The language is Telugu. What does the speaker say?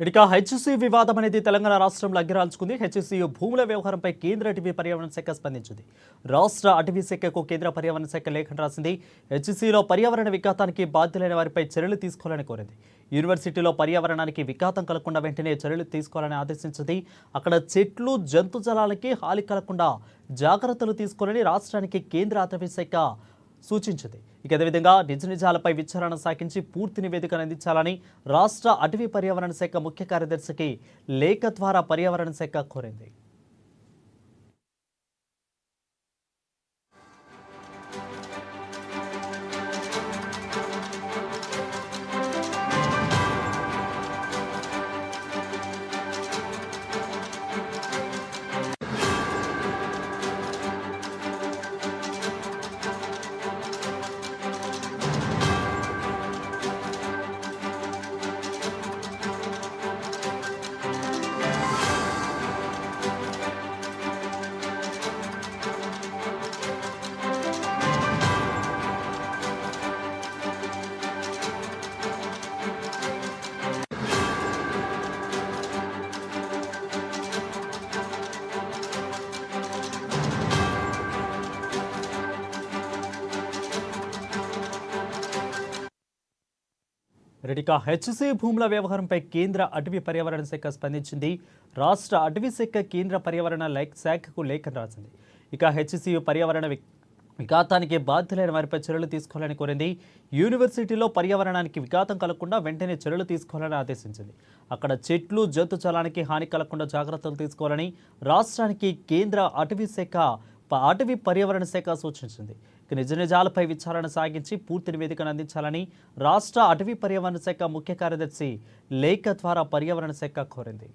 ఇక హెచ్సి వివాదం అనేది తెలంగాణ రాష్ట్రంలో అగ్గిరాల్చుకుంది. హెచ్సియు భూముల వ్యవహారంపై కేంద్ర అటవీ పర్యావరణ శాఖ స్పందించింది. రాష్ట్ర అటవీ శాఖకు కేంద్ర పర్యావరణ శాఖ లేఖను రాసింది. హెచ్సిలో పర్యావరణ విఘాతానికి బాధ్యులైన వారిపై చర్యలు తీసుకోవాలని కోరింది. యూనివర్సిటీలో పర్యావరణానికి విఘాతం కలగకుండా వెంటనే చర్యలు తీసుకోవాలని ఆదేశించింది. అక్కడ చెట్లు, జంతుజాలాలకి హాని కలగకుండా జాగ్రత్తలు తీసుకోవాలని రాష్ట్రానికి కేంద్ర అటవీ శాఖ సూచించింది. ఇక అదేవిధంగా నిజాలపై విచారణ సాగించి పూర్తి నివేదికను అందించాలని రాష్ట్ర అటవీ పర్యావరణ శాఖ ముఖ్య కార్యదర్శికి లేఖ ద్వారా పర్యావరణ శాఖ కోరింది. ఇక హెచ్సి భూముల వ్యవహారంపై కేంద్ర అటవీ పర్యావరణ శాఖ స్పందించింది. రాష్ట్ర అటవీ శాఖ కేంద్ర పర్యావరణ శాఖకు లేఖను రాసింది. ఇక హెచ్సియు పర్యావరణ విఘాతానికి బాధ్యులైన వారిపై చర్యలు తీసుకోవాలని కోరింది. యూనివర్సిటీలో పర్యావరణానికి విఘాతం కలగకుండా వెంటనే చర్యలు తీసుకోవాలని ఆదేశించింది. అక్కడ చెట్లు, జంతుజాలానికి హాని కలగకుండా జాగ్రత్తలు తీసుకోవాలని రాష్ట్రానికి కేంద్ర అటవీ పర్యావరణ శాఖ సూచించింది. నిజాలపై విచారణ సాగించి పూర్తి నివేదికను అందించాలని రాష్ట్ర అటవీ పర్యావరణ శాఖ ముఖ్య కార్యదర్శి లేఖ ద్వారా పర్యావరణ శాఖ కోరింది.